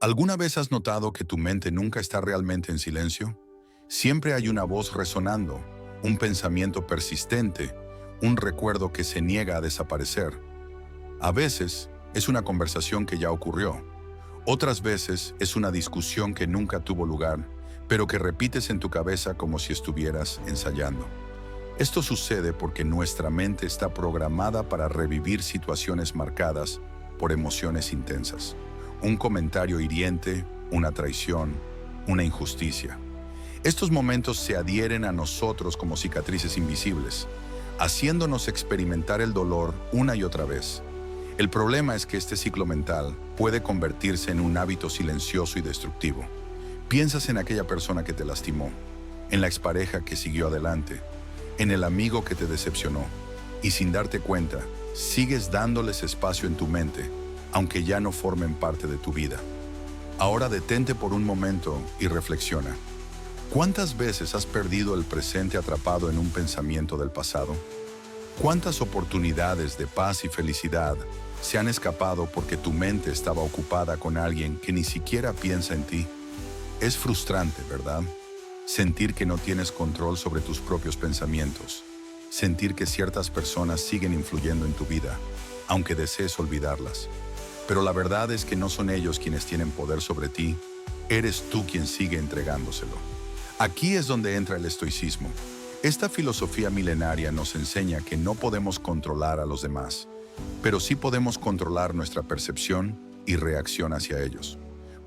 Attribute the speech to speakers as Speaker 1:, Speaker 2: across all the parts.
Speaker 1: ¿Alguna vez has notado que tu mente nunca está realmente en silencio? Siempre hay una voz resonando, un pensamiento persistente, un recuerdo que se niega a desaparecer. A veces es una conversación que ya ocurrió. Otras veces es una discusión que nunca tuvo lugar, pero que repites en tu cabeza como si estuvieras ensayando. Esto sucede porque nuestra mente está programada para revivir situaciones marcadas por emociones intensas. Un comentario hiriente, una traición, una injusticia. Estos momentos se adhieren a nosotros como cicatrices invisibles, haciéndonos experimentar el dolor una y otra vez. El problema es que este ciclo mental puede convertirse en un hábito silencioso y destructivo. Piensas en aquella persona que te lastimó, en la expareja que siguió adelante, en el amigo que te decepcionó, y sin darte cuenta, sigues dándoles espacio en tu mente, aunque ya no formen parte de tu vida. Ahora detente por un momento y reflexiona. ¿Cuántas veces has perdido el presente atrapado en un pensamiento del pasado? ¿Cuántas oportunidades de paz y felicidad se han escapado porque tu mente estaba ocupada con alguien que ni siquiera piensa en ti? Es frustrante, ¿verdad? Sentir que no tienes control sobre tus propios pensamientos. Sentir que ciertas personas siguen influyendo en tu vida, aunque desees olvidarlas. Pero la verdad es que no son ellos quienes tienen poder sobre ti, eres tú quien sigue entregándoselo. Aquí es donde entra el estoicismo. Esta filosofía milenaria nos enseña que no podemos controlar a los demás, pero sí podemos controlar nuestra percepción y reacción hacia ellos.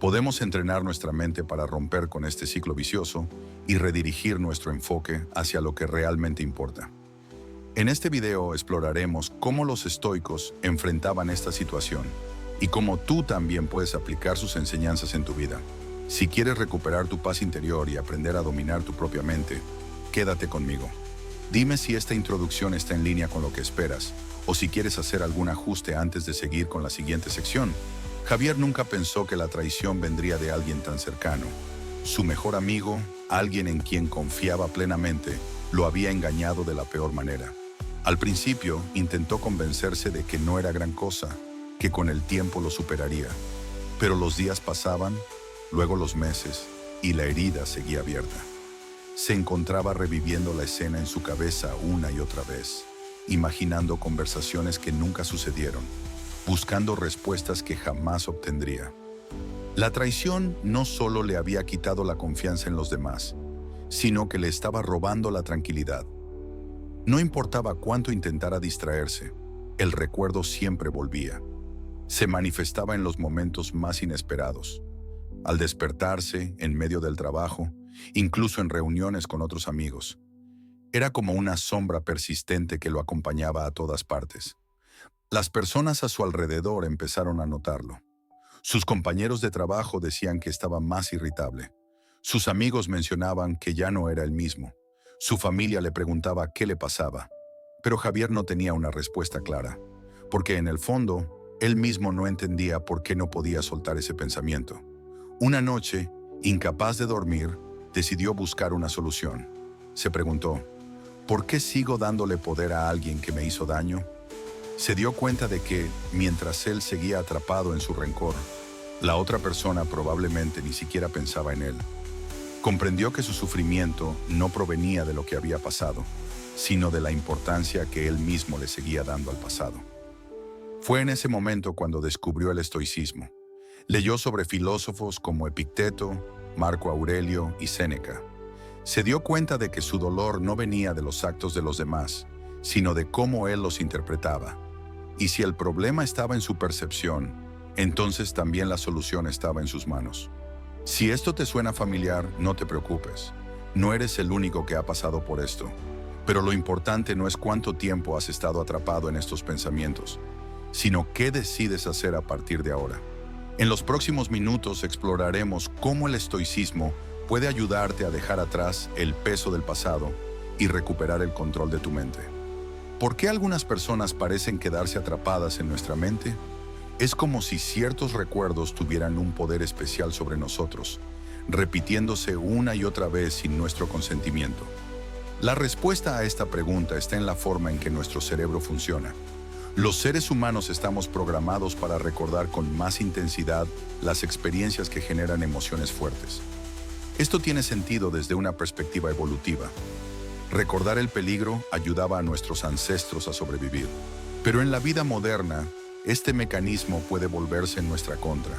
Speaker 1: Podemos entrenar nuestra mente para romper con este ciclo vicioso y redirigir nuestro enfoque hacia lo que realmente importa. En este video exploraremos cómo los estoicos enfrentaban esta situación y cómo tú también puedes aplicar sus enseñanzas en tu vida. Si quieres recuperar tu paz interior y aprender a dominar tu propia mente, quédate conmigo. Dime si esta introducción está en línea con lo que esperas o si quieres hacer algún ajuste antes de seguir con la siguiente sección. Javier nunca pensó que la traición vendría de alguien tan cercano. Su mejor amigo, alguien en quien confiaba plenamente, lo había engañado de la peor manera. Al principio intentó convencerse de que no era gran cosa, que con el tiempo lo superaría. Pero los días pasaban, luego los meses, y la herida seguía abierta. Se encontraba reviviendo la escena en su cabeza una y otra vez, imaginando conversaciones que nunca sucedieron, buscando respuestas que jamás obtendría. La traición no solo le había quitado la confianza en los demás, sino que le estaba robando la tranquilidad. No importaba cuánto intentara distraerse, el recuerdo siempre volvía. Se manifestaba en los momentos más inesperados. Al despertarse, en medio del trabajo, incluso en reuniones con otros amigos. Era como una sombra persistente que lo acompañaba a todas partes. Las personas a su alrededor empezaron a notarlo. Sus compañeros de trabajo decían que estaba más irritable. Sus amigos mencionaban que ya no era el mismo. Su familia le preguntaba qué le pasaba. Pero Javier no tenía una respuesta clara, porque en el fondo, él mismo no entendía por qué no podía soltar ese pensamiento. Una noche, incapaz de dormir, decidió buscar una solución. Se preguntó, ¿por qué sigo dándole poder a alguien que me hizo daño? Se dio cuenta de que, mientras él seguía atrapado en su rencor, la otra persona probablemente ni siquiera pensaba en él. Comprendió que su sufrimiento no provenía de lo que había pasado, sino de la importancia que él mismo le seguía dando al pasado. Fue en ese momento cuando descubrió el estoicismo. Leyó sobre filósofos como Epicteto, Marco Aurelio y Séneca. Se dio cuenta de que su dolor no venía de los actos de los demás, sino de cómo él los interpretaba. Y si el problema estaba en su percepción, entonces también la solución estaba en sus manos. Si esto te suena familiar, no te preocupes. No eres el único que ha pasado por esto. Pero lo importante no es cuánto tiempo has estado atrapado en estos pensamientos, sino qué decides hacer a partir de ahora. En los próximos minutos exploraremos cómo el estoicismo puede ayudarte a dejar atrás el peso del pasado y recuperar el control de tu mente. ¿Por qué algunas personas parecen quedarse atrapadas en nuestra mente? Es como si ciertos recuerdos tuvieran un poder especial sobre nosotros, repitiéndose una y otra vez sin nuestro consentimiento. La respuesta a esta pregunta está en la forma en que nuestro cerebro funciona. Los seres humanos estamos programados para recordar con más intensidad las experiencias que generan emociones fuertes. Esto tiene sentido desde una perspectiva evolutiva. Recordar el peligro ayudaba a nuestros ancestros a sobrevivir. Pero en la vida moderna, este mecanismo puede volverse en nuestra contra.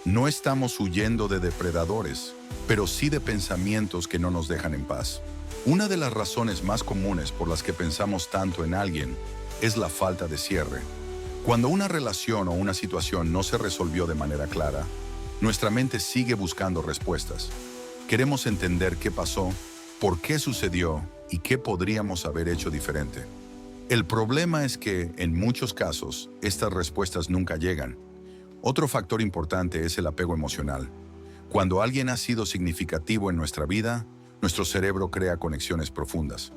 Speaker 1: No estamos huyendo de depredadores, pero sí de pensamientos que no nos dejan en paz. Una de las razones más comunes por las que pensamos tanto en alguien es la falta de cierre. Cuando una relación o una situación no se resolvió de manera clara, nuestra mente sigue buscando respuestas. Queremos entender qué pasó, por qué sucedió y qué podríamos haber hecho diferente. El problema es que, en muchos casos, estas respuestas nunca llegan. Otro factor importante es el apego emocional. Cuando alguien ha sido significativo en nuestra vida, nuestro cerebro crea conexiones profundas.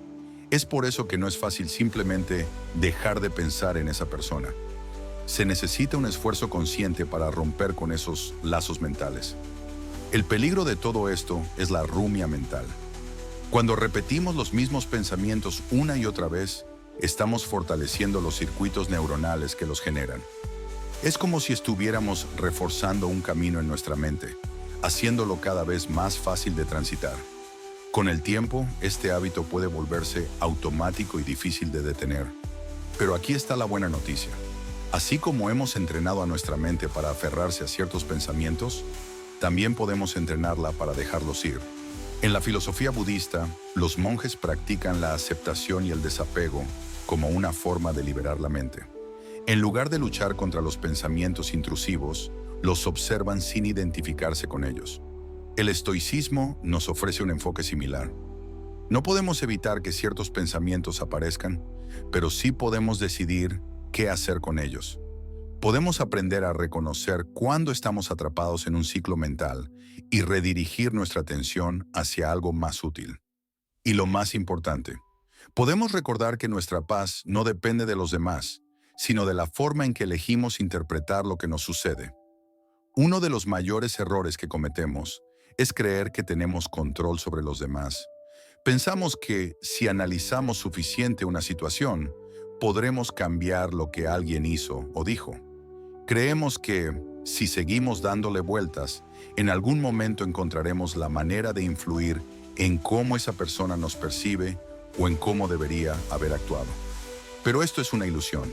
Speaker 1: Es por eso que no es fácil simplemente dejar de pensar en esa persona. Se necesita un esfuerzo consciente para romper con esos lazos mentales. El peligro de todo esto es la rumia mental. Cuando repetimos los mismos pensamientos una y otra vez, estamos fortaleciendo los circuitos neuronales que los generan. Es como si estuviéramos reforzando un camino en nuestra mente, haciéndolo cada vez más fácil de transitar. Con el tiempo, este hábito puede volverse automático y difícil de detener. Pero aquí está la buena noticia. Así como hemos entrenado a nuestra mente para aferrarse a ciertos pensamientos, también podemos entrenarla para dejarlos ir. En la filosofía budista, los monjes practican la aceptación y el desapego como una forma de liberar la mente. En lugar de luchar contra los pensamientos intrusivos, los observan sin identificarse con ellos. El estoicismo nos ofrece un enfoque similar. No podemos evitar que ciertos pensamientos aparezcan, pero sí podemos decidir qué hacer con ellos. Podemos aprender a reconocer cuándo estamos atrapados en un ciclo mental y redirigir nuestra atención hacia algo más útil. Y lo más importante, podemos recordar que nuestra paz no depende de los demás, sino de la forma en que elegimos interpretar lo que nos sucede. Uno de los mayores errores que cometemos es creer que tenemos control sobre los demás. Pensamos que si analizamos suficiente una situación, podremos cambiar lo que alguien hizo o dijo. Creemos que, si seguimos dándole vueltas, en algún momento encontraremos la manera de influir en cómo esa persona nos percibe o en cómo debería haber actuado. Pero esto es una ilusión.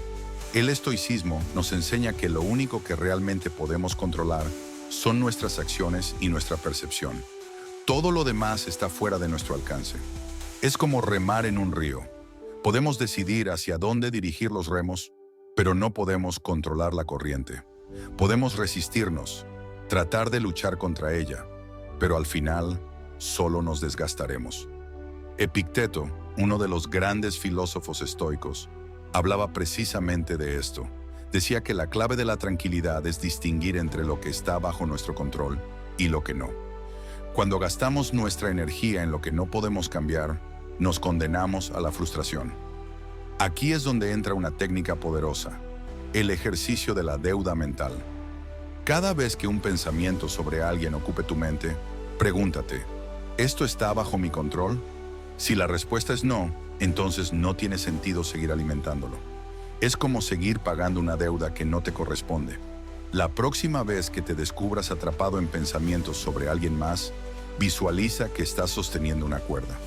Speaker 1: El estoicismo nos enseña que lo único que realmente podemos controlar son nuestras acciones y nuestra percepción. Todo lo demás está fuera de nuestro alcance. Es como remar en un río. Podemos decidir hacia dónde dirigir los remos, pero no podemos controlar la corriente. Podemos resistirnos, tratar de luchar contra ella, pero al final solo nos desgastaremos. Epicteto, uno de los grandes filósofos estoicos, hablaba precisamente de esto. Decía que la clave de la tranquilidad es distinguir entre lo que está bajo nuestro control y lo que no. Cuando gastamos nuestra energía en lo que no podemos cambiar, nos condenamos a la frustración. Aquí es donde entra una técnica poderosa, el ejercicio de la deuda mental. Cada vez que un pensamiento sobre alguien ocupe tu mente, pregúntate, ¿esto está bajo mi control? Si la respuesta es no, entonces no tiene sentido seguir alimentándolo. Es como seguir pagando una deuda que no te corresponde. La próxima vez que te descubras atrapado en pensamientos sobre alguien más, visualiza que estás sosteniendo una cuerda.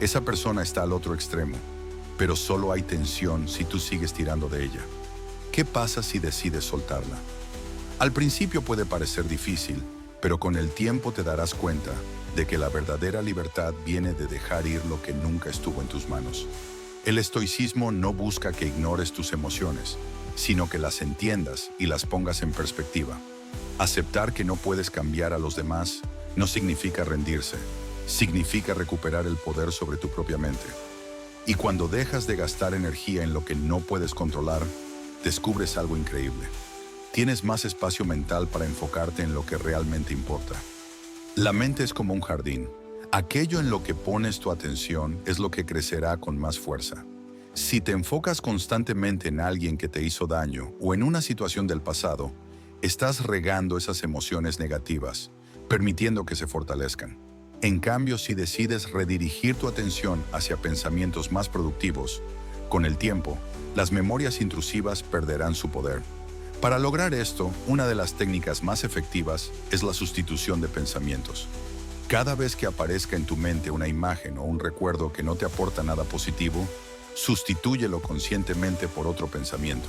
Speaker 1: Esa persona está al otro extremo, pero solo hay tensión si tú sigues tirando de ella. ¿Qué pasa si decides soltarla? Al principio puede parecer difícil, pero con el tiempo te darás cuenta de que la verdadera libertad viene de dejar ir lo que nunca estuvo en tus manos. El estoicismo no busca que ignores tus emociones, sino que las entiendas y las pongas en perspectiva. Aceptar que no puedes cambiar a los demás no significa rendirse, significa recuperar el poder sobre tu propia mente. Y cuando dejas de gastar energía en lo que no puedes controlar, descubres algo increíble. Tienes más espacio mental para enfocarte en lo que realmente importa. La mente es como un jardín. Aquello en lo que pones tu atención es lo que crecerá con más fuerza. Si te enfocas constantemente en alguien que te hizo daño o en una situación del pasado, estás regando esas emociones negativas, permitiendo que se fortalezcan. En cambio, si decides redirigir tu atención hacia pensamientos más productivos, Con el tiempo, las memorias intrusivas perderán su poder. Para lograr esto, una de las técnicas más efectivas es la sustitución de pensamientos. Cada vez que aparezca en tu mente una imagen o un recuerdo que no te aporta nada positivo, sustitúyelo conscientemente por otro pensamiento.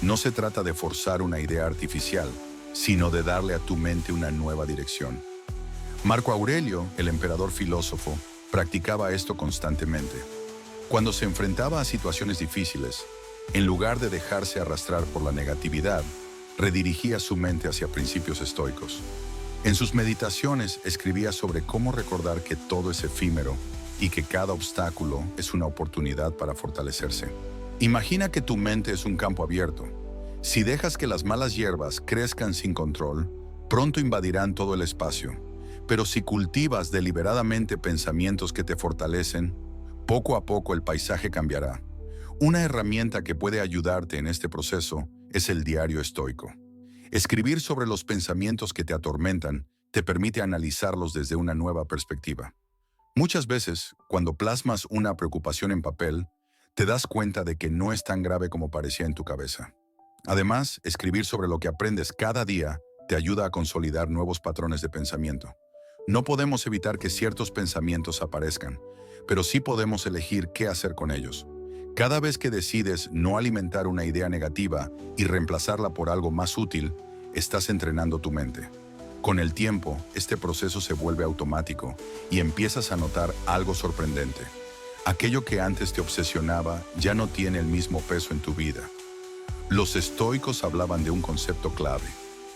Speaker 1: No se trata de forzar una idea artificial, sino de darle a tu mente una nueva dirección. Marco Aurelio, el emperador filósofo, practicaba esto constantemente. Cuando se enfrentaba a situaciones difíciles, en lugar de dejarse arrastrar por la negatividad, redirigía su mente hacia principios estoicos. En sus meditaciones escribía sobre cómo recordar que todo es efímero y que cada obstáculo es una oportunidad para fortalecerse. Imagina que tu mente es un campo abierto. Si dejas que las malas hierbas crezcan sin control, pronto invadirán todo el espacio. Pero si cultivas deliberadamente pensamientos que te fortalecen, poco a poco el paisaje cambiará. Una herramienta que puede ayudarte en este proceso es el diario estoico. Escribir sobre los pensamientos que te atormentan te permite analizarlos desde una nueva perspectiva. Muchas veces, cuando plasmas una preocupación en papel, te das cuenta de que no es tan grave como parecía en tu cabeza. Además, escribir sobre lo que aprendes cada día te ayuda a consolidar nuevos patrones de pensamiento. No podemos evitar que ciertos pensamientos aparezcan, pero sí podemos elegir qué hacer con ellos. Cada vez que decides no alimentar una idea negativa y reemplazarla por algo más útil, estás entrenando tu mente. Con el tiempo, este proceso se vuelve automático y empiezas a notar algo sorprendente. Aquello que antes te obsesionaba ya no tiene el mismo peso en tu vida. Los estoicos hablaban de un concepto clave,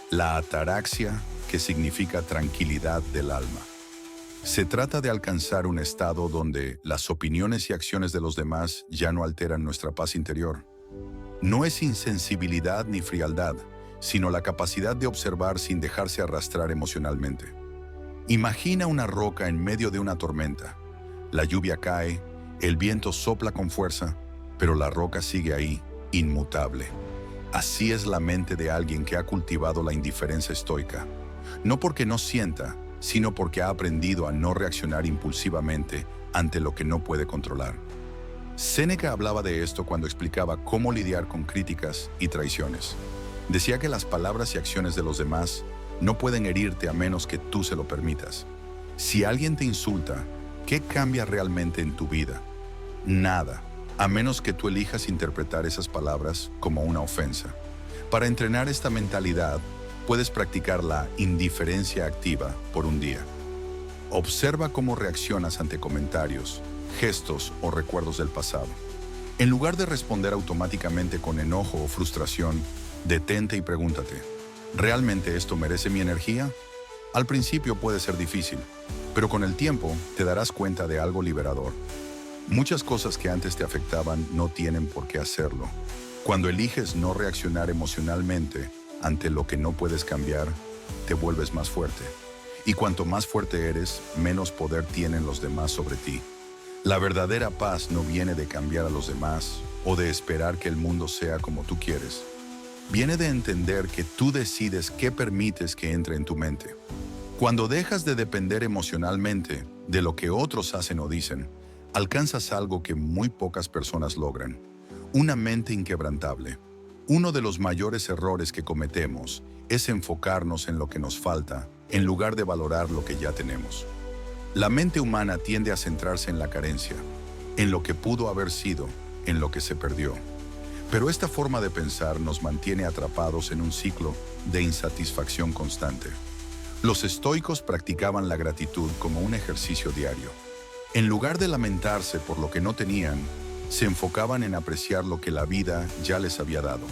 Speaker 1: la ataraxia, que significa tranquilidad del alma. Se trata de alcanzar un estado donde las opiniones y acciones de los demás ya no alteran nuestra paz interior. No es insensibilidad ni frialdad, sino la capacidad de observar sin dejarse arrastrar emocionalmente. Imagina una roca en medio de una tormenta. La lluvia cae, el viento sopla con fuerza, pero la roca sigue ahí, inmutable. Así es la mente de alguien que ha cultivado la indiferencia estoica. No porque no sienta, sino porque ha aprendido a no reaccionar impulsivamente ante lo que no puede controlar. Séneca hablaba de esto cuando explicaba cómo lidiar con críticas y traiciones. Decía que las palabras y acciones de los demás no pueden herirte a menos que tú se lo permitas. Si alguien te insulta, ¿qué cambia realmente en tu vida? Nada, a menos que tú elijas interpretar esas palabras como una ofensa. Para entrenar esta mentalidad, puedes practicar la indiferencia activa por un día. Observa cómo reaccionas ante comentarios, gestos o recuerdos del pasado. En lugar de responder automáticamente con enojo o frustración, detente y pregúntate, ¿realmente esto merece mi energía? Al principio puede ser difícil, pero con el tiempo te darás cuenta de algo liberador. Muchas cosas que antes te afectaban no tienen por qué hacerlo. Cuando eliges no reaccionar emocionalmente ante lo que no puedes cambiar, te vuelves más fuerte. Y cuanto más fuerte eres, menos poder tienen los demás sobre ti. La verdadera paz no viene de cambiar a los demás o de esperar que el mundo sea como tú quieres. Viene de entender que tú decides qué permites que entre en tu mente. Cuando dejas de depender emocionalmente de lo que otros hacen o dicen, alcanzas algo que muy pocas personas logran: una mente inquebrantable. Uno de los mayores errores que cometemos es enfocarnos en lo que nos falta, en lugar de valorar lo que ya tenemos. La mente humana tiende a centrarse en la carencia, en lo que pudo haber sido, en lo que se perdió. Pero esta forma de pensar nos mantiene atrapados en un ciclo de insatisfacción constante. Los estoicos practicaban la gratitud como un ejercicio diario. En lugar de lamentarse por lo que no tenían, se enfocaban en apreciar lo que la vida ya les había dado.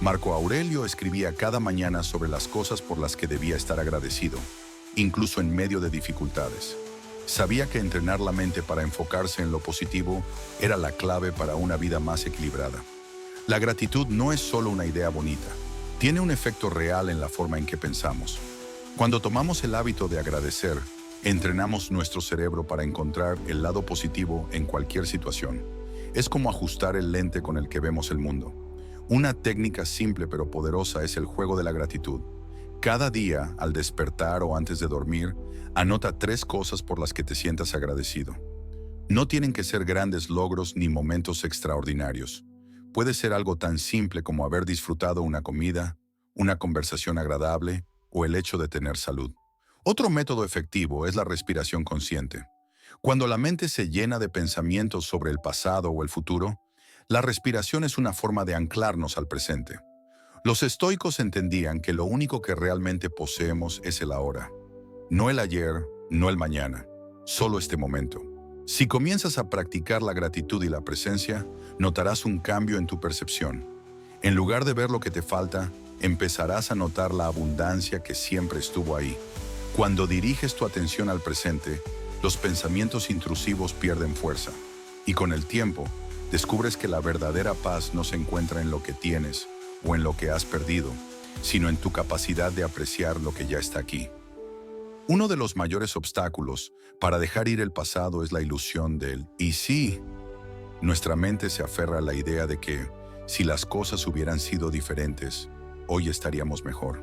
Speaker 1: Marco Aurelio escribía cada mañana sobre las cosas por las que debía estar agradecido, incluso en medio de dificultades. Sabía que entrenar la mente para enfocarse en lo positivo era la clave para una vida más equilibrada. La gratitud no es solo una idea bonita, tiene un efecto real en la forma en que pensamos. Cuando tomamos el hábito de agradecer, entrenamos nuestro cerebro para encontrar el lado positivo en cualquier situación. Es como ajustar el lente con el que vemos el mundo. Una técnica simple pero poderosa es el juego de la gratitud. Cada día, al despertar o antes de dormir, anota 3 cosas por las que te sientas agradecido. No tienen que ser grandes logros ni momentos extraordinarios. Puede ser algo tan simple como haber disfrutado una comida, una conversación agradable o el hecho de tener salud. Otro método efectivo es la respiración consciente. Cuando la mente se llena de pensamientos sobre el pasado o el futuro, la respiración es una forma de anclarnos al presente. Los estoicos entendían que lo único que realmente poseemos es el ahora. No el ayer, no el mañana, solo este momento. Si comienzas a practicar la gratitud y la presencia, notarás un cambio en tu percepción. En lugar de ver lo que te falta, empezarás a notar la abundancia que siempre estuvo ahí. Cuando diriges tu atención al presente, los pensamientos intrusivos pierden fuerza. Y con el tiempo, descubres que la verdadera paz no se encuentra en lo que tienes o en lo que has perdido, sino en tu capacidad de apreciar lo que ya está aquí. Uno de los mayores obstáculos para dejar ir el pasado es la ilusión del «y sí». Nuestra mente se aferra a la idea de que, si las cosas hubieran sido diferentes, hoy estaríamos mejor.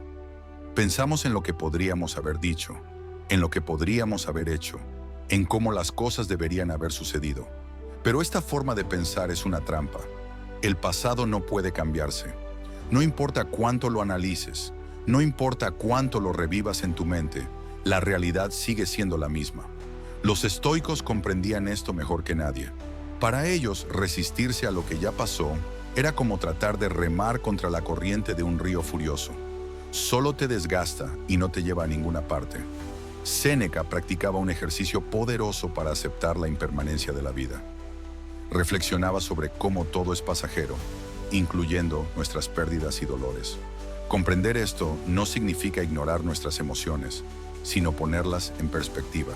Speaker 1: Pensamos en lo que podríamos haber dicho, en lo que podríamos haber hecho, en cómo las cosas deberían haber sucedido. Pero esta forma de pensar es una trampa. El pasado no puede cambiarse. No importa cuánto lo analices, no importa cuánto lo revivas en tu mente, la realidad sigue siendo la misma. Los estoicos comprendían esto mejor que nadie. Para ellos, resistirse a lo que ya pasó era como tratar de remar contra la corriente de un río furioso. Solo te desgasta y no te lleva a ninguna parte. Séneca practicaba un ejercicio poderoso para aceptar la impermanencia de la vida. Reflexionaba sobre cómo todo es pasajero, incluyendo nuestras pérdidas y dolores. Comprender esto no significa ignorar nuestras emociones, sino ponerlas en perspectiva.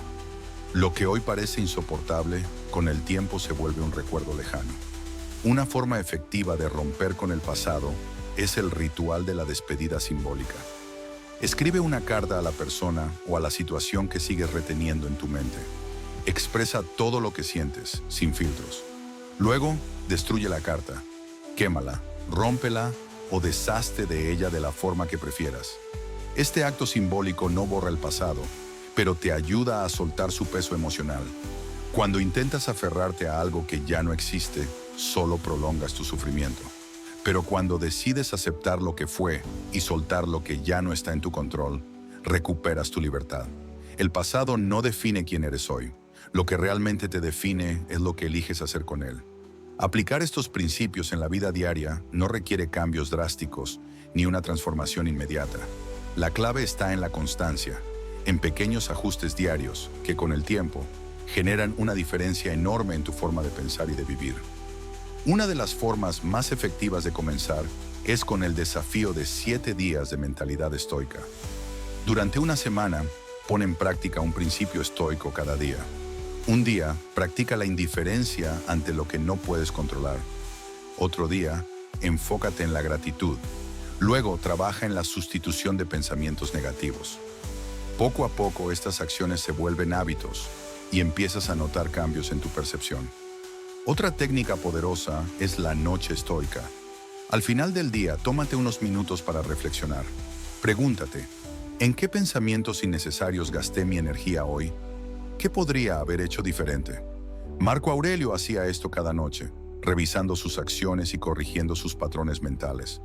Speaker 1: Lo que hoy parece insoportable, con el tiempo se vuelve un recuerdo lejano. Una forma efectiva de romper con el pasado es el ritual de la despedida simbólica. Escribe una carta a la persona o a la situación que sigues reteniendo en tu mente. Expresa todo lo que sientes, sin filtros. Luego, destruye la carta, quémala, rómpela o deshazte de ella de la forma que prefieras. Este acto simbólico no borra el pasado, pero te ayuda a soltar su peso emocional. Cuando intentas aferrarte a algo que ya no existe, solo prolongas tu sufrimiento. Pero cuando decides aceptar lo que fue y soltar lo que ya no está en tu control, recuperas tu libertad. El pasado no define quién eres hoy. Lo que realmente te define es lo que eliges hacer con él. Aplicar estos principios en la vida diaria no requiere cambios drásticos ni una transformación inmediata. La clave está en la constancia, en pequeños ajustes diarios que con el tiempo generan una diferencia enorme en tu forma de pensar y de vivir. Una de las formas más efectivas de comenzar es con el desafío de 7 días de mentalidad estoica. Durante una semana, pon en práctica un principio estoico cada día. Un día, practica la indiferencia ante lo que no puedes controlar. Otro día, enfócate en la gratitud. Luego, trabaja en la sustitución de pensamientos negativos. Poco a poco, estas acciones se vuelven hábitos y empiezas a notar cambios en tu percepción. Otra técnica poderosa es la noche estoica. Al final del día, tómate unos minutos para reflexionar. Pregúntate, ¿en qué pensamientos innecesarios gasté mi energía hoy? ¿Qué podría haber hecho diferente? Marco Aurelio hacía esto cada noche, revisando sus acciones y corrigiendo sus patrones mentales.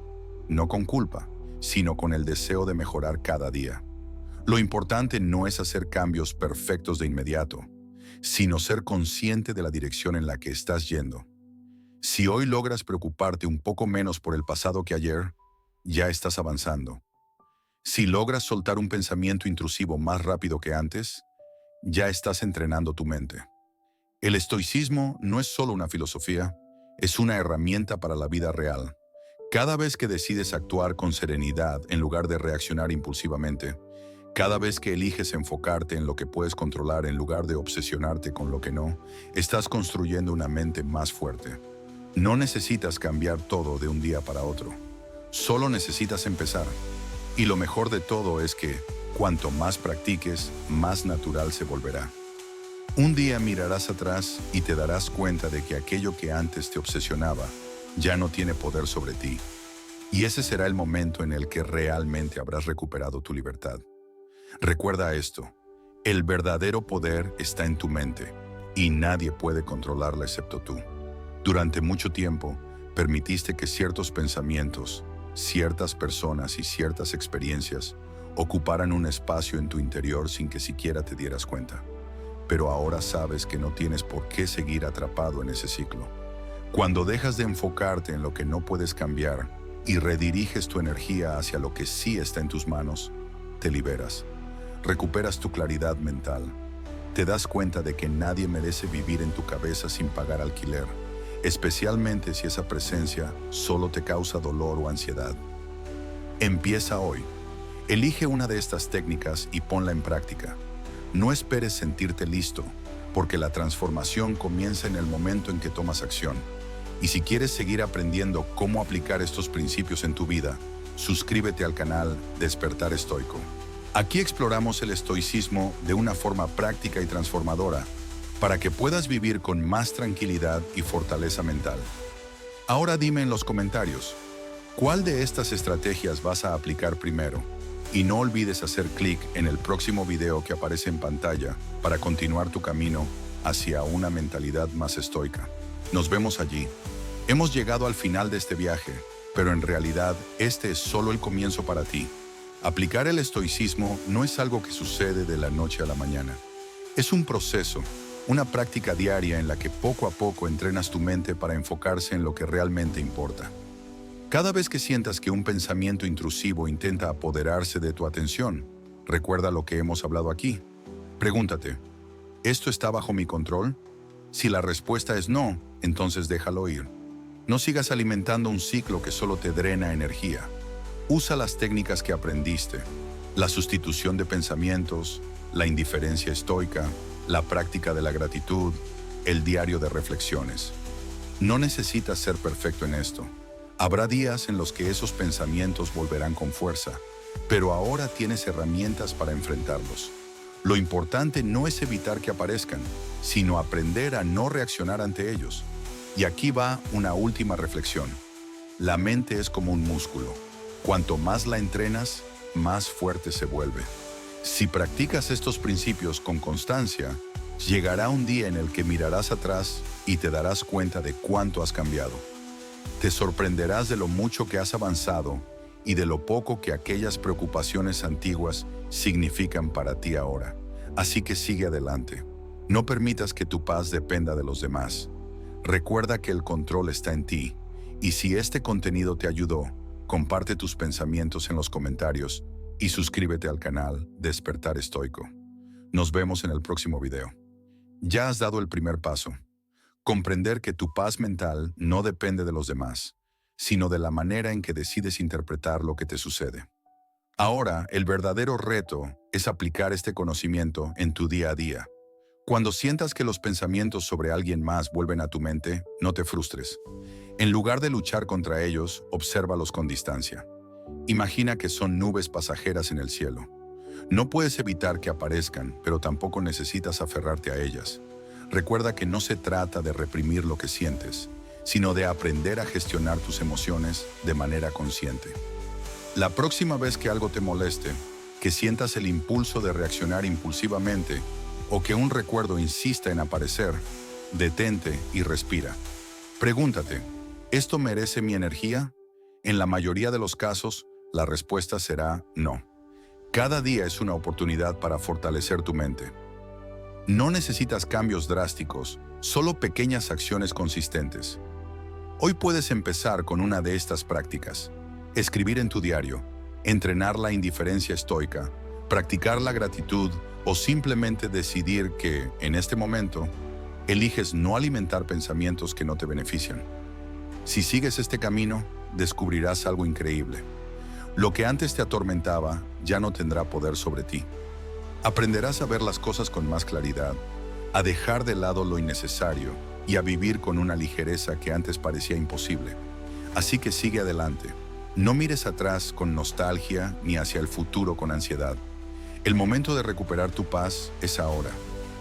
Speaker 1: No con culpa, sino con el deseo de mejorar cada día. Lo importante no es hacer cambios perfectos de inmediato, sino ser consciente de la dirección en la que estás yendo. Si hoy logras preocuparte un poco menos por el pasado que ayer, ya estás avanzando. Si logras soltar un pensamiento intrusivo más rápido que antes, ya estás entrenando tu mente. El estoicismo no es solo una filosofía, es una herramienta para la vida real. Cada vez que decides actuar con serenidad en lugar de reaccionar impulsivamente, cada vez que eliges enfocarte en lo que puedes controlar en lugar de obsesionarte con lo que no, estás construyendo una mente más fuerte. No necesitas cambiar todo de un día para otro. Solo necesitas empezar. Y lo mejor de todo es que, cuanto más practiques, más natural se volverá. Un día mirarás atrás y te darás cuenta de que aquello que antes te obsesionaba ya no tiene poder sobre ti. Y ese será el momento en el que realmente habrás recuperado tu libertad. Recuerda esto, el verdadero poder está en tu mente. y nadie puede controlarla excepto tú. Durante mucho tiempo, permitiste que ciertos pensamientos, ciertas personas y ciertas experiencias ocuparan un espacio en tu interior sin que siquiera te dieras cuenta. Pero ahora sabes que no tienes por qué seguir atrapado en ese ciclo. Cuando dejas de enfocarte en lo que no puedes cambiar y rediriges tu energía hacia lo que sí está en tus manos, te liberas. Recuperas tu claridad mental. Te das cuenta de que nadie merece vivir en tu cabeza sin pagar alquiler, especialmente si esa presencia solo te causa dolor o ansiedad. Empieza hoy. Elige una de estas técnicas y ponla en práctica. No esperes sentirte listo, porque la transformación comienza en el momento en que tomas acción. Y si quieres seguir aprendiendo cómo aplicar estos principios en tu vida, suscríbete al canal Despertar Estoico. Aquí exploramos el estoicismo de una forma práctica y transformadora para que puedas vivir con más tranquilidad y fortaleza mental. Ahora dime en los comentarios, ¿cuál de estas estrategias vas a aplicar primero? Y no olvides hacer clic en el próximo video que aparece en pantalla para continuar tu camino hacia una mentalidad más estoica. Nos vemos allí. Hemos llegado al final de este viaje, pero en realidad este es solo el comienzo para ti. Aplicar el estoicismo no es algo que sucede de la noche a la mañana. Es un proceso, una práctica diaria en la que poco a poco entrenas tu mente para enfocarse en lo que realmente importa. Cada vez que sientas que un pensamiento intrusivo intenta apoderarse de tu atención, recuerda lo que hemos hablado aquí. Pregúntate, ¿esto está bajo mi control? Si la respuesta es no, entonces déjalo ir. No sigas alimentando un ciclo que solo te drena energía. Usa las técnicas que aprendiste, la sustitución de pensamientos, la indiferencia estoica, la práctica de la gratitud, el diario de reflexiones. No necesitas ser perfecto en esto. Habrá días en los que esos pensamientos volverán con fuerza, pero ahora tienes herramientas para enfrentarlos. Lo importante no es evitar que aparezcan, sino aprender a no reaccionar ante ellos. Y aquí va una última reflexión. La mente es como un músculo. Cuanto más la entrenas, más fuerte se vuelve. Si practicas estos principios con constancia, llegará un día en el que mirarás atrás y te darás cuenta de cuánto has cambiado. Te sorprenderás de lo mucho que has avanzado y de lo poco que aquellas preocupaciones antiguas significan para ti ahora. Así que sigue adelante. No permitas que tu paz dependa de los demás. Recuerda que el control está en ti. Y si este contenido te ayudó, comparte tus pensamientos en los comentarios y suscríbete al canal Despertar Estoico. Nos vemos en el próximo video. Ya has dado el primer paso. Comprender que tu paz mental no depende de los demás, sino de la manera en que decides interpretar lo que te sucede. Ahora, el verdadero reto es aplicar este conocimiento en tu día a día. Cuando sientas que los pensamientos sobre alguien más vuelven a tu mente, no te frustres. En lugar de luchar contra ellos, obsérvalos con distancia. Imagina que son nubes pasajeras en el cielo. No puedes evitar que aparezcan, pero tampoco necesitas aferrarte a ellas. Recuerda que no se trata de reprimir lo que sientes, sino de aprender a gestionar tus emociones de manera consciente. La próxima vez que algo te moleste, que sientas el impulso de reaccionar impulsivamente o que un recuerdo insista en aparecer, detente y respira. Pregúntate, ¿esto merece mi energía? En la mayoría de los casos, la respuesta será no. Cada día es una oportunidad para fortalecer tu mente. No necesitas cambios drásticos, solo pequeñas acciones consistentes. Hoy puedes empezar con una de estas prácticas. Escribir en tu diario, entrenar la indiferencia estoica, practicar la gratitud o simplemente decidir que, en este momento, eliges no alimentar pensamientos que no te benefician. Si sigues este camino, descubrirás algo increíble. Lo que antes te atormentaba ya no tendrá poder sobre ti. Aprenderás a ver las cosas con más claridad, a dejar de lado lo innecesario y a vivir con una ligereza que antes parecía imposible. Así que sigue adelante. No mires atrás con nostalgia ni hacia el futuro con ansiedad. El momento de recuperar tu paz es ahora.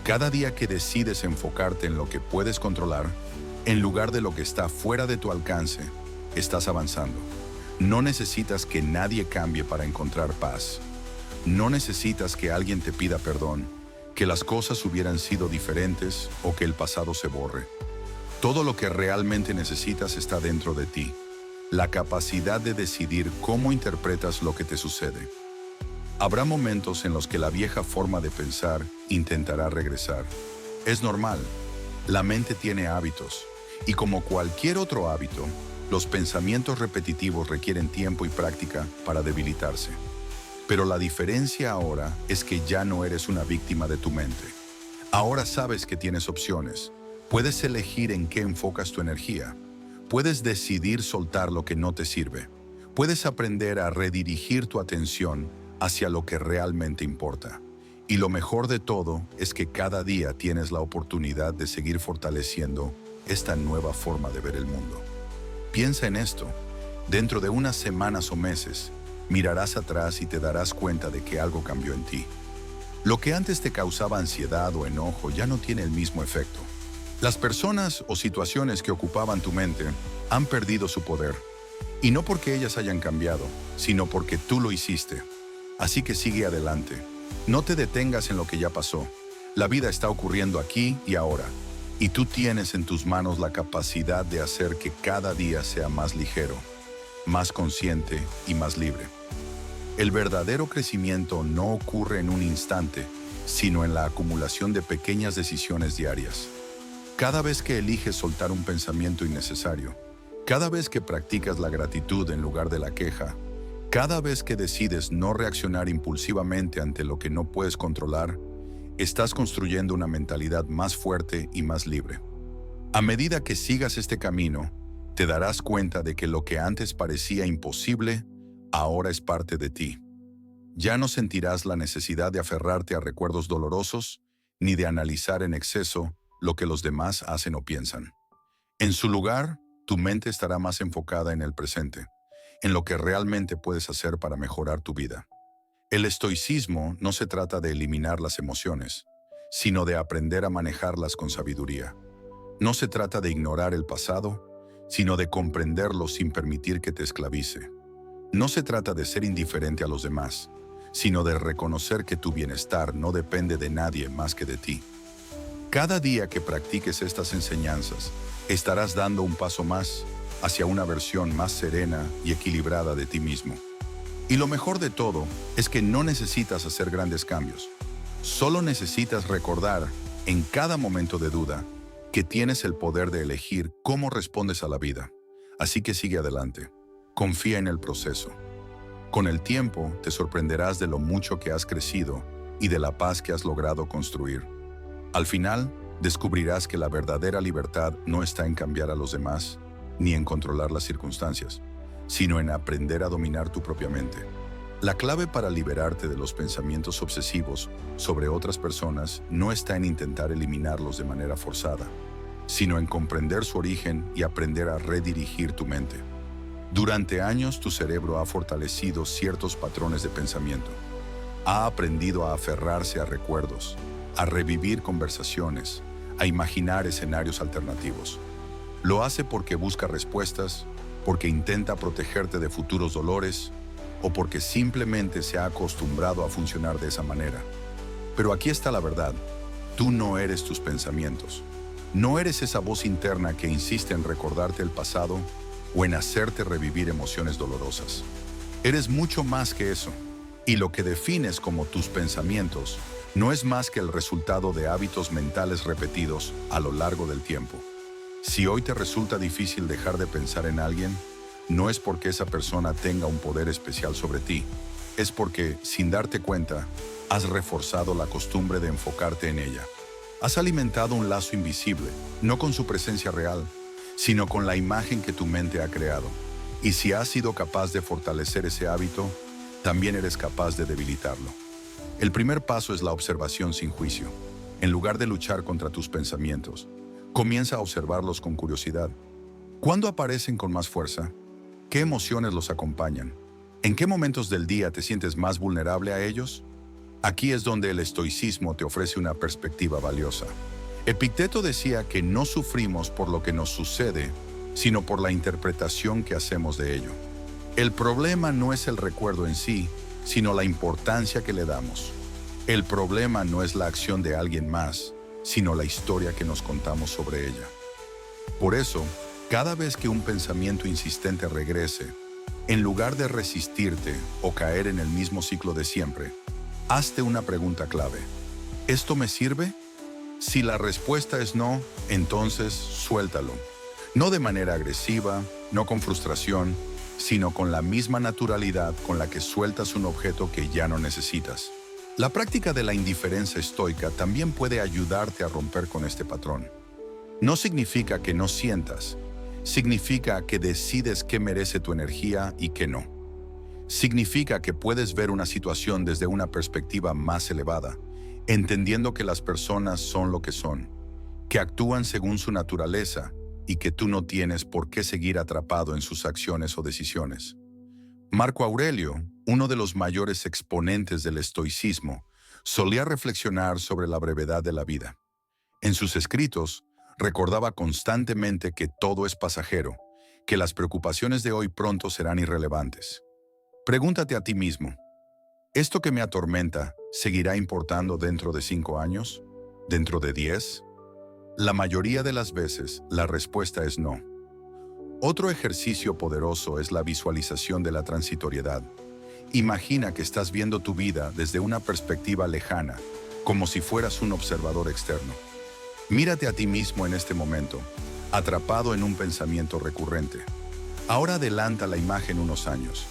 Speaker 1: Cada día que decides enfocarte en lo que puedes controlar, en lugar de lo que está fuera de tu alcance, estás avanzando. No necesitas que nadie cambie para encontrar paz. No necesitas que alguien te pida perdón, que las cosas hubieran sido diferentes o que el pasado se borre. Todo lo que realmente necesitas está dentro de ti, la capacidad de decidir cómo interpretas lo que te sucede. Habrá momentos en los que la vieja forma de pensar intentará regresar. Es normal. La mente tiene hábitos, y como cualquier otro hábito, los pensamientos repetitivos requieren tiempo y práctica para debilitarse. Pero la diferencia ahora es que ya no eres una víctima de tu mente. Ahora sabes que tienes opciones. Puedes elegir en qué enfocas tu energía. Puedes decidir soltar lo que no te sirve. Puedes aprender a redirigir tu atención hacia lo que realmente importa. Y lo mejor de todo es que cada día tienes la oportunidad de seguir fortaleciendo esta nueva forma de ver el mundo. Piensa en esto. Dentro de unas semanas o meses, mirarás atrás y te darás cuenta de que algo cambió en ti. Lo que antes te causaba ansiedad o enojo ya no tiene el mismo efecto. Las personas o situaciones que ocupaban tu mente han perdido su poder. Y no porque ellas hayan cambiado, sino porque tú lo hiciste. Así que sigue adelante. No te detengas en lo que ya pasó. La vida está ocurriendo aquí y ahora. Y tú tienes en tus manos la capacidad de hacer que cada día sea más ligero, más consciente y más libre. El verdadero crecimiento no ocurre en un instante, sino en la acumulación de pequeñas decisiones diarias. Cada vez que eliges soltar un pensamiento innecesario, cada vez que practicas la gratitud en lugar de la queja, cada vez que decides no reaccionar impulsivamente ante lo que no puedes controlar, estás construyendo una mentalidad más fuerte y más libre. A medida que sigas este camino, te darás cuenta de que lo que antes parecía imposible, ahora es parte de ti. Ya no sentirás la necesidad de aferrarte a recuerdos dolorosos, ni de analizar en exceso lo que los demás hacen o piensan. En su lugar, tu mente estará más enfocada en el presente, en lo que realmente puedes hacer para mejorar tu vida. El estoicismo no se trata de eliminar las emociones, sino de aprender a manejarlas con sabiduría. No se trata de ignorar el pasado, sino de comprenderlo sin permitir que te esclavice. No se trata de ser indiferente a los demás, sino de reconocer que tu bienestar no depende de nadie más que de ti. Cada día que practiques estas enseñanzas, estarás dando un paso más hacia una versión más serena y equilibrada de ti mismo. Y lo mejor de todo es que no necesitas hacer grandes cambios. Solo necesitas recordar, en cada momento de duda, que tienes el poder de elegir cómo respondes a la vida. Así que sigue adelante. Confía en el proceso. Con el tiempo te sorprenderás de lo mucho que has crecido y de la paz que has logrado construir. Al final, descubrirás que la verdadera libertad no está en cambiar a los demás, ni en controlar las circunstancias, sino en aprender a dominar tu propia mente. La clave para liberarte de los pensamientos obsesivos sobre otras personas no está en intentar eliminarlos de manera forzada, sino en comprender su origen y aprender a redirigir tu mente. Durante años tu cerebro ha fortalecido ciertos patrones de pensamiento. Ha aprendido a aferrarse a recuerdos, a revivir conversaciones, a imaginar escenarios alternativos. Lo hace porque busca respuestas, porque intenta protegerte de futuros dolores o porque simplemente se ha acostumbrado a funcionar de esa manera. Pero aquí está la verdad. Tú no eres tus pensamientos. No eres esa voz interna que insiste en recordarte el pasado o en hacerte revivir emociones dolorosas. Eres mucho más que eso. Y lo que defines como tus pensamientos no es más que el resultado de hábitos mentales repetidos a lo largo del tiempo. Si hoy te resulta difícil dejar de pensar en alguien, no es porque esa persona tenga un poder especial sobre ti. Es porque, sin darte cuenta, has reforzado la costumbre de enfocarte en ella. Has alimentado un lazo invisible, no con su presencia real, sino con la imagen que tu mente ha creado. Y si has sido capaz de fortalecer ese hábito, también eres capaz de debilitarlo. El primer paso es la observación sin juicio. En lugar de luchar contra tus pensamientos, comienza a observarlos con curiosidad. ¿Cuándo aparecen con más fuerza? ¿Qué emociones los acompañan? ¿En qué momentos del día te sientes más vulnerable a ellos? Aquí es donde el estoicismo te ofrece una perspectiva valiosa. Epicteto decía que no sufrimos por lo que nos sucede, sino por la interpretación que hacemos de ello. El problema no es el recuerdo en sí, sino la importancia que le damos. El problema no es la acción de alguien más, sino la historia que nos contamos sobre ella. Por eso, cada vez que un pensamiento insistente regrese, en lugar de resistirte o caer en el mismo ciclo de siempre, hazte una pregunta clave. ¿Esto me sirve? Si la respuesta es no, entonces suéltalo. No de manera agresiva, no con frustración, sino con la misma naturalidad con la que sueltas un objeto que ya no necesitas. La práctica de la indiferencia estoica también puede ayudarte a romper con este patrón. No significa que no sientas, significa que decides qué merece tu energía y qué no. Significa que puedes ver una situación desde una perspectiva más elevada, entendiendo que las personas son lo que son, que actúan según su naturaleza y que tú no tienes por qué seguir atrapado en sus acciones o decisiones. Marco Aurelio, uno de los mayores exponentes del estoicismo, solía reflexionar sobre la brevedad de la vida. En sus escritos, recordaba constantemente que todo es pasajero, que las preocupaciones de hoy pronto serán irrelevantes. Pregúntate a ti mismo, ¿esto que me atormenta seguirá importando dentro de 5 años? ¿Dentro de 10? La mayoría de las veces, la respuesta es no. Otro ejercicio poderoso es la visualización de la transitoriedad. Imagina que estás viendo tu vida desde una perspectiva lejana, como si fueras un observador externo. Mírate a ti mismo en este momento, atrapado en un pensamiento recurrente. Ahora adelanta la imagen unos años.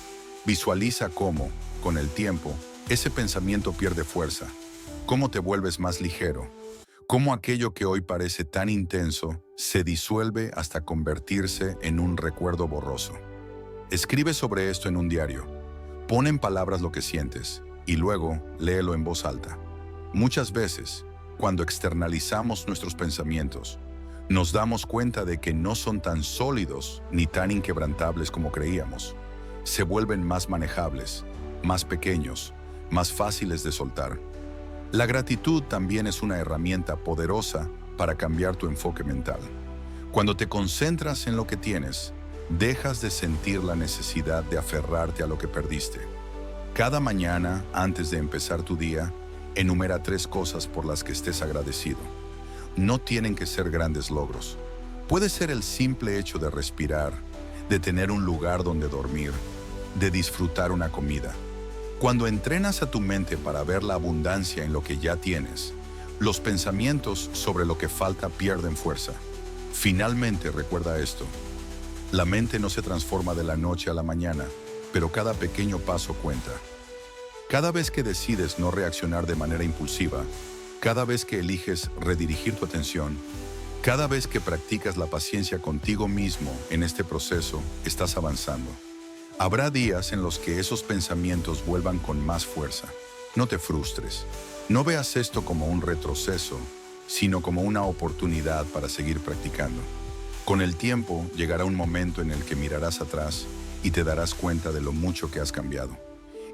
Speaker 1: Visualiza cómo, con el tiempo, ese pensamiento pierde fuerza, cómo te vuelves más ligero, cómo aquello que hoy parece tan intenso se disuelve hasta convertirse en un recuerdo borroso. Escribe sobre esto en un diario. Pon en palabras lo que sientes y luego léelo en voz alta. Muchas veces, cuando externalizamos nuestros pensamientos, nos damos cuenta de que no son tan sólidos ni tan inquebrantables como creíamos. Se vuelven más manejables, más pequeños, más fáciles de soltar. La gratitud también es una herramienta poderosa para cambiar tu enfoque mental. Cuando te concentras en lo que tienes, dejas de sentir la necesidad de aferrarte a lo que perdiste. Cada mañana, antes de empezar tu día, enumera 3 cosas por las que estés agradecido. No tienen que ser grandes logros. Puede ser el simple hecho de respirar, de tener un lugar donde dormir, de disfrutar una comida. Cuando entrenas a tu mente para ver la abundancia en lo que ya tienes, los pensamientos sobre lo que falta pierden fuerza. Finalmente, recuerda esto. La mente no se transforma de la noche a la mañana, pero cada pequeño paso cuenta. Cada vez que decides no reaccionar de manera impulsiva, cada vez que eliges redirigir tu atención, cada vez que practicas la paciencia contigo mismo en este proceso, estás avanzando. Habrá días en los que esos pensamientos vuelvan con más fuerza. No te frustres. No veas esto como un retroceso, sino como una oportunidad para seguir practicando. Con el tiempo llegará un momento en el que mirarás atrás y te darás cuenta de lo mucho que has cambiado.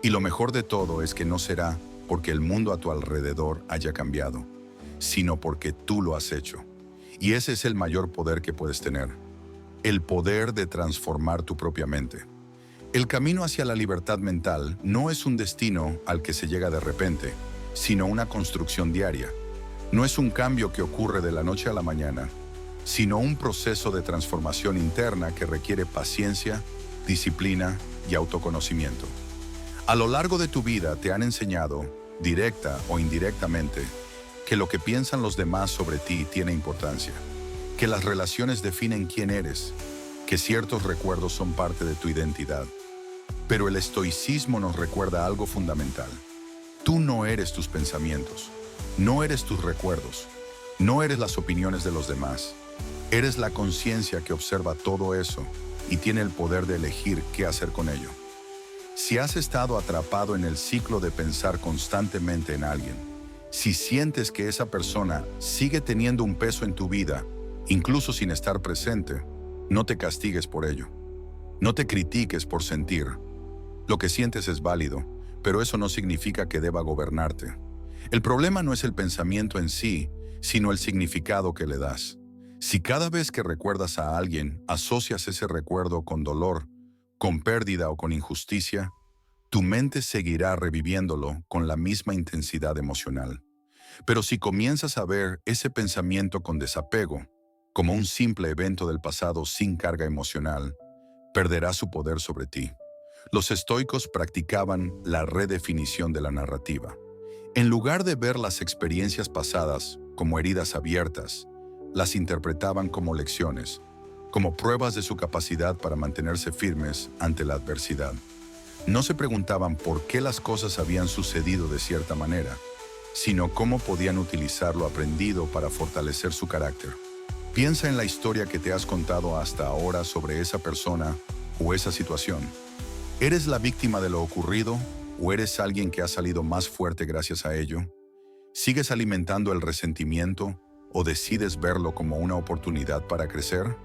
Speaker 1: Y lo mejor de todo es que no será porque el mundo a tu alrededor haya cambiado, sino porque tú lo has hecho. Y ese es el mayor poder que puedes tener, el poder de transformar tu propia mente. El camino hacia la libertad mental no es un destino al que se llega de repente, sino una construcción diaria. No es un cambio que ocurre de la noche a la mañana, sino un proceso de transformación interna que requiere paciencia, disciplina y autoconocimiento. A lo largo de tu vida te han enseñado, directa o indirectamente, que lo que piensan los demás sobre ti tiene importancia, que las relaciones definen quién eres, que ciertos recuerdos son parte de tu identidad. Pero el estoicismo nos recuerda algo fundamental. Tú no eres tus pensamientos, no eres tus recuerdos, no eres las opiniones de los demás. Eres la conciencia que observa todo eso y tiene el poder de elegir qué hacer con ello. Si has estado atrapado en el ciclo de pensar constantemente en alguien, si sientes que esa persona sigue teniendo un peso en tu vida, incluso sin estar presente, no te castigues por ello. No te critiques por sentir. Lo que sientes es válido, pero eso no significa que deba gobernarte. El problema no es el pensamiento en sí, sino el significado que le das. Si cada vez que recuerdas a alguien asocias ese recuerdo con dolor, con pérdida o con injusticia, tu mente seguirá reviviéndolo con la misma intensidad emocional. Pero si comienzas a ver ese pensamiento con desapego, como un simple evento del pasado sin carga emocional, perderá su poder sobre ti. Los estoicos practicaban la redefinición de la narrativa. En lugar de ver las experiencias pasadas como heridas abiertas, las interpretaban como lecciones, como pruebas de su capacidad para mantenerse firmes ante la adversidad. No se preguntaban por qué las cosas habían sucedido de cierta manera, sino cómo podían utilizar lo aprendido para fortalecer su carácter. Piensa en la historia que te has contado hasta ahora sobre esa persona o esa situación. ¿Eres la víctima de lo ocurrido o eres alguien que ha salido más fuerte gracias a ello? ¿Sigues alimentando el resentimiento o decides verlo como una oportunidad para crecer?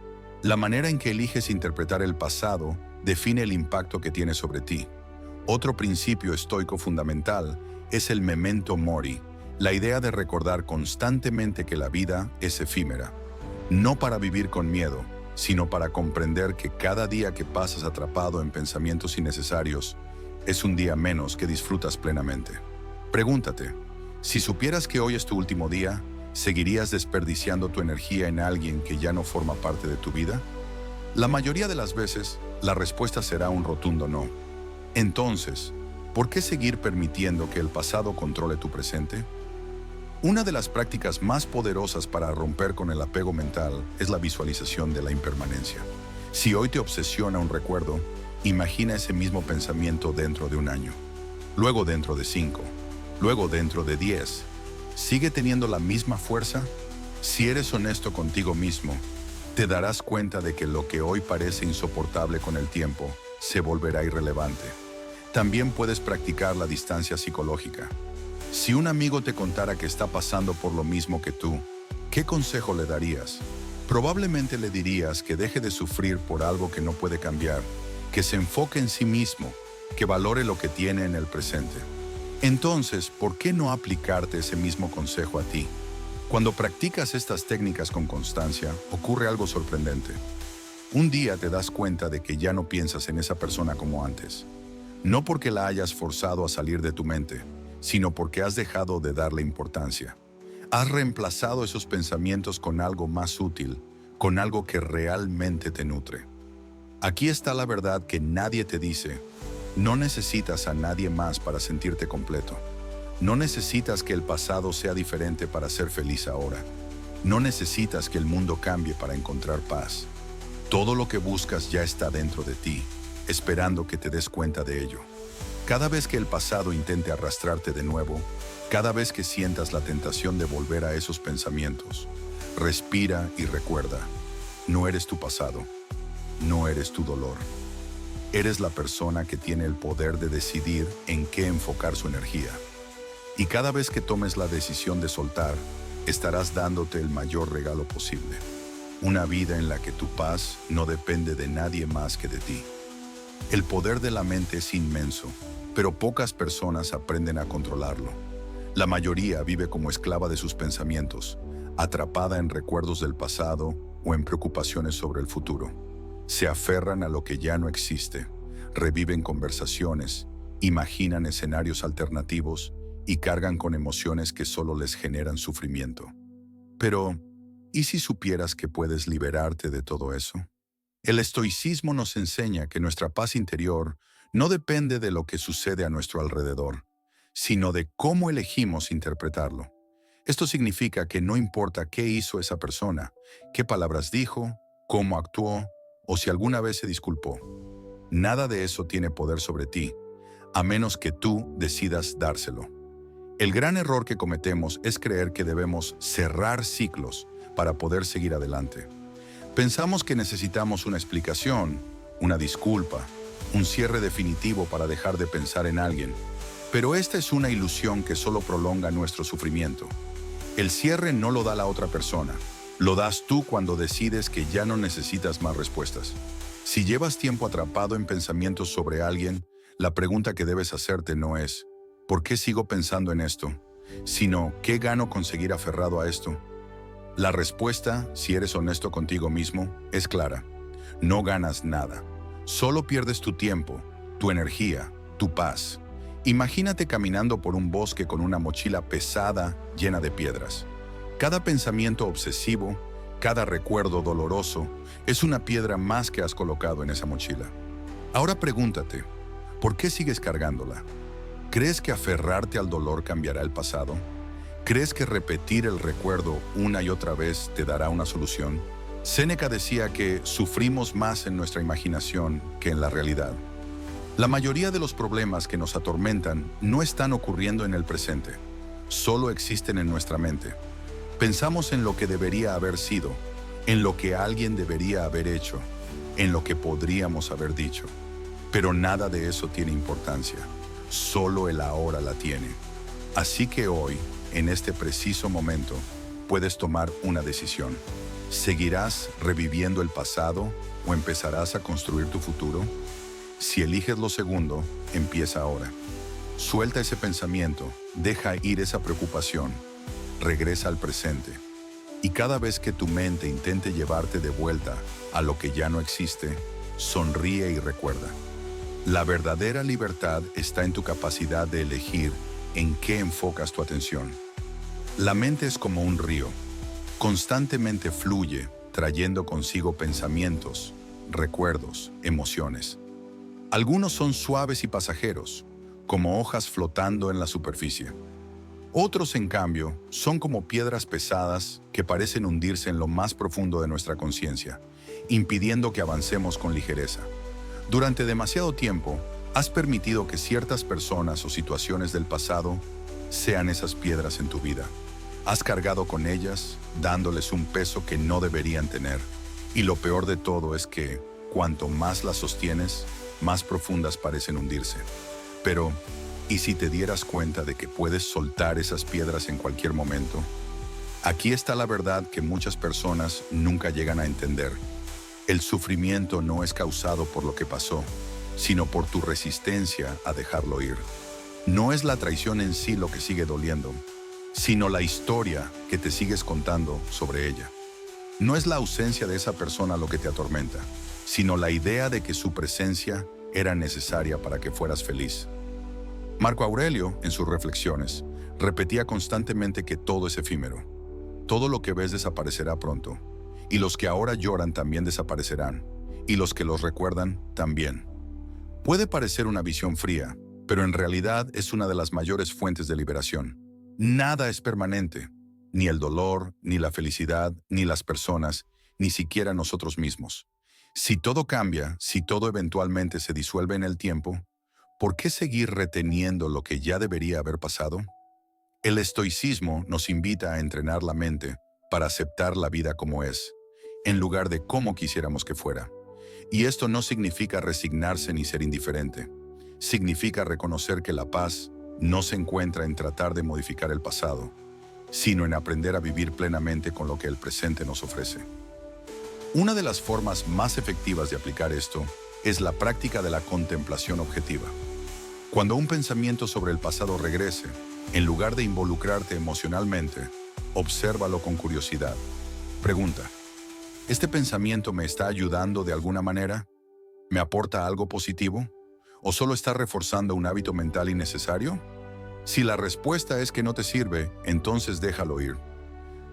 Speaker 1: La manera en que eliges interpretar el pasado define el impacto que tiene sobre ti. Otro principio estoico fundamental es el memento mori, la idea de recordar constantemente que la vida es efímera. No para vivir con miedo, sino para comprender que cada día que pasas atrapado en pensamientos innecesarios es un día menos que disfrutas plenamente. Pregúntate, si supieras que hoy es tu último día, ¿seguirías desperdiciando tu energía en alguien que ya no forma parte de tu vida? La mayoría de las veces, la respuesta será un rotundo no. Entonces, ¿por qué seguir permitiendo que el pasado controle tu presente? Una de las prácticas más poderosas para romper con el apego mental es la visualización de la impermanencia. Si hoy te obsesiona un recuerdo, imagina ese mismo pensamiento dentro de un año, luego dentro de 5, luego dentro de 10. ¿Sigue teniendo la misma fuerza? Si eres honesto contigo mismo, te darás cuenta de que lo que hoy parece insoportable con el tiempo se volverá irrelevante. También puedes practicar la distancia psicológica. Si un amigo te contara que está pasando por lo mismo que tú, ¿qué consejo le darías? Probablemente le dirías que deje de sufrir por algo que no puede cambiar, que se enfoque en sí mismo, que valore lo que tiene en el presente. Entonces, ¿por qué no aplicarte ese mismo consejo a ti? Cuando practicas estas técnicas con constancia, ocurre algo sorprendente. Un día te das cuenta de que ya no piensas en esa persona como antes. No porque la hayas forzado a salir de tu mente, sino porque has dejado de darle importancia. Has reemplazado esos pensamientos con algo más útil, con algo que realmente te nutre. Aquí está la verdad que nadie te dice. No necesitas a nadie más para sentirte completo. No necesitas que el pasado sea diferente para ser feliz ahora. No necesitas que el mundo cambie para encontrar paz. Todo lo que buscas ya está dentro de ti, esperando que te des cuenta de ello. Cada vez que el pasado intente arrastrarte de nuevo, cada vez que sientas la tentación de volver a esos pensamientos, respira y recuerda, no eres tu pasado, no eres tu dolor. Eres la persona que tiene el poder de decidir en qué enfocar su energía. Y cada vez que tomes la decisión de soltar, estarás dándote el mayor regalo posible. Una vida en la que tu paz no depende de nadie más que de ti. El poder de la mente es inmenso, pero pocas personas aprenden a controlarlo. La mayoría vive como esclava de sus pensamientos, atrapada en recuerdos del pasado o en preocupaciones sobre el futuro. Se aferran a lo que ya no existe, reviven conversaciones, imaginan escenarios alternativos y cargan con emociones que solo les generan sufrimiento. Pero, ¿y si supieras que puedes liberarte de todo eso? El estoicismo nos enseña que nuestra paz interior no depende de lo que sucede a nuestro alrededor, sino de cómo elegimos interpretarlo. Esto significa que no importa qué hizo esa persona, qué palabras dijo, cómo actuó o si alguna vez se disculpó. Nada de eso tiene poder sobre ti, a menos que tú decidas dárselo. El gran error que cometemos es creer que debemos cerrar ciclos para poder seguir adelante. Pensamos que necesitamos una explicación, una disculpa, un cierre definitivo para dejar de pensar en alguien, pero esta es una ilusión que solo prolonga nuestro sufrimiento. El cierre no lo da la otra persona, lo das tú cuando decides que ya no necesitas más respuestas. Si llevas tiempo atrapado en pensamientos sobre alguien, la pregunta que debes hacerte no es ¿por qué sigo pensando en esto?, sino ¿qué gano con seguir aferrado a esto? La respuesta, si eres honesto contigo mismo, es clara. No ganas nada. Solo pierdes tu tiempo, tu energía tu paz. Imagínate caminando por un bosque con una mochila pesada llena de piedras. Cada pensamiento obsesivo, cada recuerdo doloroso, es una piedra más que has colocado en esa mochila. Ahora pregúntate, ¿por qué sigues cargándola? ¿Crees que aferrarte al dolor cambiará el pasado? ¿Crees que repetir el recuerdo una y otra vez te dará una solución? Séneca decía que sufrimos más en nuestra imaginación que en la realidad. La mayoría de los problemas que nos atormentan no están ocurriendo en el presente, solo existen en nuestra mente. Pensamos en lo que debería haber sido, en lo que alguien debería haber hecho, en lo que podríamos haber dicho. Pero nada de eso tiene importancia, solo el ahora la tiene. Así que hoy, en este preciso momento, puedes tomar una decisión. ¿Seguirás reviviendo el pasado o empezarás a construir tu futuro? Si eliges lo segundo, empieza ahora. Suelta ese pensamiento, deja ir esa preocupación, regresa al presente. Y cada vez que tu mente intente llevarte de vuelta a lo que ya no existe, sonríe y recuerda. La verdadera libertad está en tu capacidad de elegir en qué enfocas tu atención. La mente es como un río. Constantemente fluye, trayendo consigo pensamientos, recuerdos, emociones. Algunos son suaves y pasajeros, como hojas flotando en la superficie. Otros, en cambio, son como piedras pesadas que parecen hundirse en lo más profundo de nuestra conciencia, impidiendo que avancemos con ligereza. Durante demasiado tiempo, has permitido que ciertas personas o situaciones del pasado sean esas piedras en tu vida. Has cargado con ellas, dándoles un peso que no deberían tener. Y lo peor de todo es que, cuanto más las sostienes, más profundas parecen hundirse. Pero, ¿y si te dieras cuenta de que puedes soltar esas piedras en cualquier momento? Aquí está la verdad que muchas personas nunca llegan a entender. El sufrimiento no es causado por lo que pasó, sino por tu resistencia a dejarlo ir. No es la traición en sí lo que sigue doliendo, sino la historia que te sigues contando sobre ella. No es la ausencia de esa persona lo que te atormenta, sino la idea de que su presencia era necesaria para que fueras feliz. Marco Aurelio, en sus reflexiones, repetía constantemente que todo es efímero. Todo lo que ves desaparecerá pronto, y los que ahora lloran también desaparecerán, y los que los recuerdan también. Puede parecer una visión fría, pero en realidad es una de las mayores fuentes de liberación. Nada es permanente, ni el dolor, ni la felicidad, ni las personas, ni siquiera nosotros mismos. Si todo cambia, si todo eventualmente se disuelve en el tiempo, ¿por qué seguir reteniendo lo que ya debería haber pasado? El estoicismo nos invita a entrenar la mente para aceptar la vida como es, en lugar de cómo quisiéramos que fuera. Y esto no significa resignarse ni ser indiferente. Significa reconocer que la paz no se encuentra en tratar de modificar el pasado, sino en aprender a vivir plenamente con lo que el presente nos ofrece. Una de las formas más efectivas de aplicar esto es la práctica de la contemplación objetiva. Cuando un pensamiento sobre el pasado regrese, en lugar de involucrarte emocionalmente, obsérvalo con curiosidad. Pregunta, ¿este pensamiento me está ayudando de alguna manera? ¿Me aporta algo positivo? ¿O solo está reforzando un hábito mental innecesario? Si la respuesta es que no te sirve, entonces déjalo ir.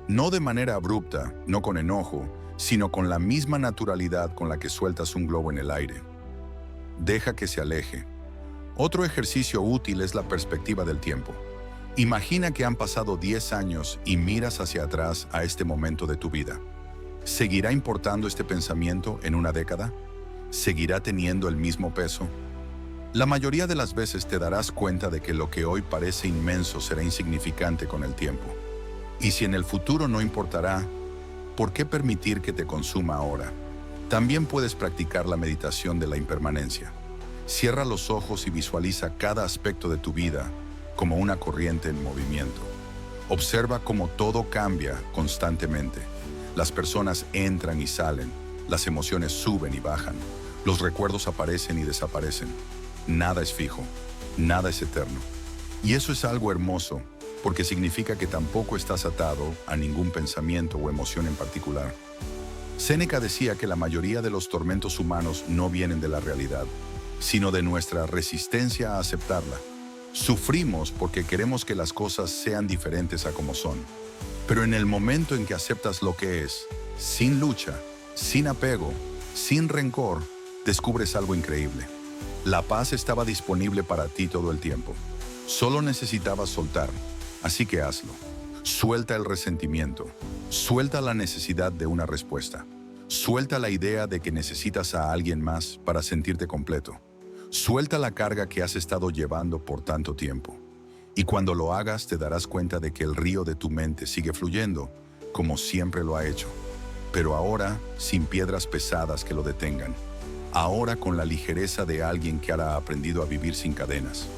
Speaker 1: No de manera abrupta, no con enojo, sino con la misma naturalidad con la que sueltas un globo en el aire. Deja que se aleje. Otro ejercicio útil es la perspectiva del tiempo. Imagina que han pasado 10 años y miras hacia atrás a este momento de tu vida. ¿Seguirá importando este pensamiento en una década? ¿Seguirá teniendo el mismo peso? La mayoría de las veces te darás cuenta de que lo que hoy parece inmenso será insignificante con el tiempo. Y si en el futuro no importará, ¿por qué permitir que te consuma ahora? También puedes practicar la meditación de la impermanencia. Cierra los ojos y visualiza cada aspecto de tu vida como una corriente en movimiento. Observa cómo todo cambia constantemente. Las personas entran y salen, las emociones suben y bajan, los recuerdos aparecen y desaparecen. Nada es fijo, nada es eterno. Y eso es algo hermoso, porque significa que tampoco estás atado a ningún pensamiento o emoción en particular. Séneca decía que la mayoría de los tormentos humanos no vienen de la realidad, sino de nuestra resistencia a aceptarla. Sufrimos porque queremos que las cosas sean diferentes a como son. Pero en el momento en que aceptas lo que es, sin lucha, sin apego, sin rencor, descubres algo increíble. La paz estaba disponible para ti todo el tiempo. Solo necesitabas soltar, así que hazlo. Suelta el resentimiento, suelta la necesidad de una respuesta, suelta la idea de que necesitas a alguien más para sentirte completo. Suelta la carga que has estado llevando por tanto tiempo. Y cuando lo hagas te darás cuenta de que el río de tu mente sigue fluyendo, como siempre lo ha hecho. Pero ahora sin piedras pesadas que lo detengan. Ahora con la ligereza de alguien que ha aprendido a vivir sin cadenas.